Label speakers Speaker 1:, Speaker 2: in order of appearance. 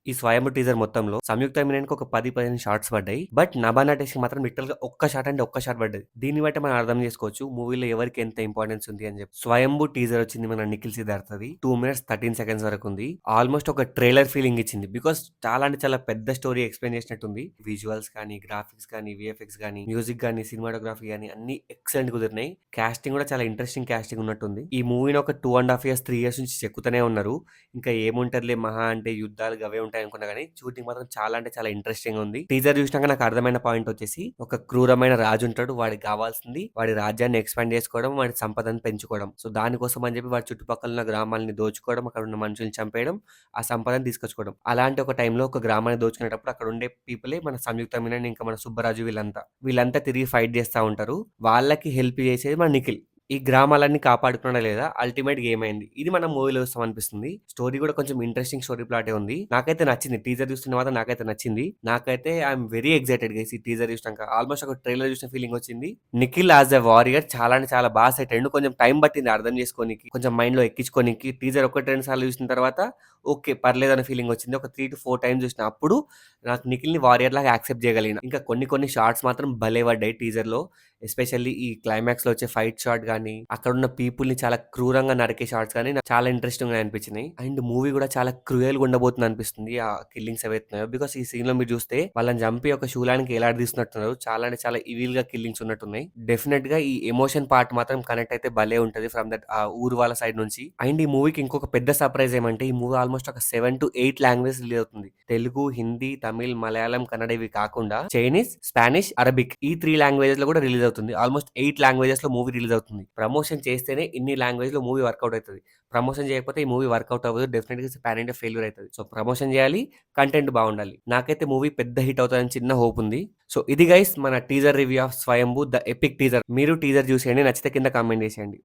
Speaker 1: ఈ 'స్వయంభూ' టీజర్ మొత్తంలో సంయుక్త మీనన్‌కి ఒక 10, 15 షాట్స్ పడ్డాయి. బట్ 'నభా నటేష్‌కి' మాత్రం లిటరల్‌గా ఒక్క షాట్ అంటే ఒక్క షాట్ పడ్డది. దీన్ని బట్టి మనం అర్థం చేసుకోవచ్చు మూవీలో ఎవరికి ఎంత ఇంపార్టెన్స్ ఉంది అని చెప్పి. 'స్వయంభూ' టీజర్ వచ్చింది మన నిఖిల్ సిద్ధార్థ్‌ది. 2 మినిట్స్ 13 సెకండ్స్ వరకు ఉంది. ఆల్మోస్ట్ ఒక ట్రైలర్ ఫీలింగ్ ఇచ్చింది. బికాస్ చాలా అంటే చాలా పెద్ద స్టోరీ ఎక్స్‌ప్లెయిన్ చేసినట్టుంది. విజువల్స్ కానీ, గ్రాఫిక్స్ కానీ, వీఎఫ్ఎక్స్ గానీ, మ్యూజిక్ గానీ, సినిమాటోగ్రఫీ గానీ అన్ని ఎక్సలెంట్ కుదిరినాయి. కాస్టింగ్ కూడా చాలా ఇంట్రెస్టింగ్ కాస్టింగ్ ఉన్నట్టుంది. ఈ మూవీని ఒక 2½ ఇయర్స్, 3 ఇయర్స్ నుంచి చెక్కుతూనే ఉన్నారు. ఇంకా ఏముంటదిలే మహా అంటే యుద్ధాలు గవే ఉంటాయి అనుకున్నా గానీ షూటింగ్ మాత్రం చాలా అంటే చాలా ఇంట్రెస్టింగ్ ఉంది. టీజర్ చూసినాక నాకు అర్థమైన పాయింట్ వచ్చేసి ఒక క్రూరమైన రాజు ఉంటాడు. వాడికి కావాల్సింది వాడి రాజ్యాన్ని ఎక్స్పాండ్ చేసుకోవడం, వాడి సంపదను పెంచుకోవడం. సో దానికోసం అని చెప్పి వాడి చుట్టుపక్కల ఉన్న గ్రామాలని దోచుకోవడం, అక్కడ ఉన్న మనుషుల్ని చంపేయడం, ఆ సంపదను తీసుకొచ్చుకోవడం. అలాంటి ఒక టైంలో ఒక గ్రామాన్ని దోచుకునేటప్పుడు అక్కడ ఉండే పీపులే మన సంయుక్త మీనన్ ఇంకా మన సుబ్బరాజు వీళ్ళంతా తిరిగి ఫైట్ చేస్తా ఉంటారు. వాళ్ళకి హెల్ప్ చేసేది మన నిఖిల్. ఈ గ్రామాలన్నీ కాపాడుకున్నాడా లేదా అల్టిమేట్‌గా ఏమైంది? ఇది మనం మూవీలో చూస్తాం అనిపిస్తుంది. స్టోరీ కూడా కొంచెం ఇంట్రెస్టింగ్ స్టోరీ ప్లాటే ఉంది. నాకైతే నచ్చింది. టీజర్ చూస్తున్న మాత్రం నాకైతే నచ్చింది. నాకైతే ఐయామ్ వెరీ ఎక్సైటెడ్ గైస్ ఈ టీజర్ చూసినాక. ఆల్మోస్ట్ ఒక ట్రైలర్ చూసిన ఫీలింగ్ వచ్చింది. నిఖిల్ యాస్ ఎ వారియర్ చాలా అంటే చాలా బాగా సెట్ అయ్యిండు. కొంచెం టైం పట్టింది అర్థం చేసుకోనికి. కొంచెం మైండ్‌లో ఎక్కించుకోనికి. టీజర్ 1, 2 సార్లు చూసిన తర్వాత ఓకే. పర్లేదన్న ఫీలింగ్ వచ్చింది. ఒక 3-4 టైమ్స్ చూసిన. అప్పుడు నాకు నిఖిల్‌ని వారియర్ లాగా యాక్సెప్ట్ చేయగలిగిన. ఇంకా కొన్ని షాట్స్ మాత్రం భలే పడ్డాయి టీజర్‌లో. ఎస్పెషల్లీ ఈ క్లైమాక్స్‌లో వచ్చే ఫైట్ షాట్ గాని, అక్కడున్న పీపుల్‌ని చాలా క్రూరంగా నరికే షాట్స్ గాని నాకు చాలా ఇంట్రెస్టింగ్‌గా అనిపించినాయి. అండ్ మూవీ కూడా చాలా క్రూయల్‌గా ఉండబోతుంది అనిపిస్తుంది. ఆ కిల్లింగ్స్ ఏవైతున్నాయో. బికాస్ ఈ సీన్‌లో మీరు చూస్తే వాళ్ళని చంపి ఒక శూలానికి ఎలాడదీస్తున్నట్టున్నారు. చాలా అంటే చాలా ఇవిల్‌గా కిల్లింగ్స్ ఉన్నట్టున్నాయి. డెఫినెట్‌గా ఈ ఎమోషన్ పార్ట్ మాత్రం కనెక్ట్ అయితే భలే ఉంటది ఫ్రమ్ దట్ ఆ ఊరు వాళ్ళ సైడ్ నుంచి. అండ్ ఈ మూవీకి ఇంకొక పెద్ద సర్ప్రైజ్ ఏమంటే ఈ మూవీ ఆల్మోస్ట్ ఒక 7-8 లాంగ్వేజ్ రిలీజ్ అవుతుంది. తెలుగు, హిందీ, తమిళ్, మలయాళం, కన్నడ ఇవి కాకుండా చైనీస్, స్పానిష్, అరబిక్ ఈ 3 లాంగ్వేజెస్ లో కూడా రిలీజ్ అవుతుంది. ఆల్మోస్ట్ 8 లాంగ్వేజెస్ లో మూవీ రిలీజ్ అవుతుంది. ప్రమోషన్ చేస్తేనే ఇన్ని లాంగ్వేజ్ లో మూవీ వర్కౌట్ అవుతుంది. ప్రమోషన్ చేయకపోతే ఈ మూవీ వర్కౌట్ అవ్వదు. డెఫినెట్‌గా పాన్ ఇండియా ఫెయిల్యూర్ అవుతది. సో ప్రమోషన్ చేయాలి, కంటెంట్ బాగుండాలి. నాకైతే మూవీ పెద్ద హిట్ అవుతుందని చిన్న హోప్ ఉంది. సో ఇది గైస్ మన teaser review of Swayambhu the epic teaser. మీరు టీజర్ చూసేయండి, నచ్చితే కింద కామెంట్ చేసేయండి.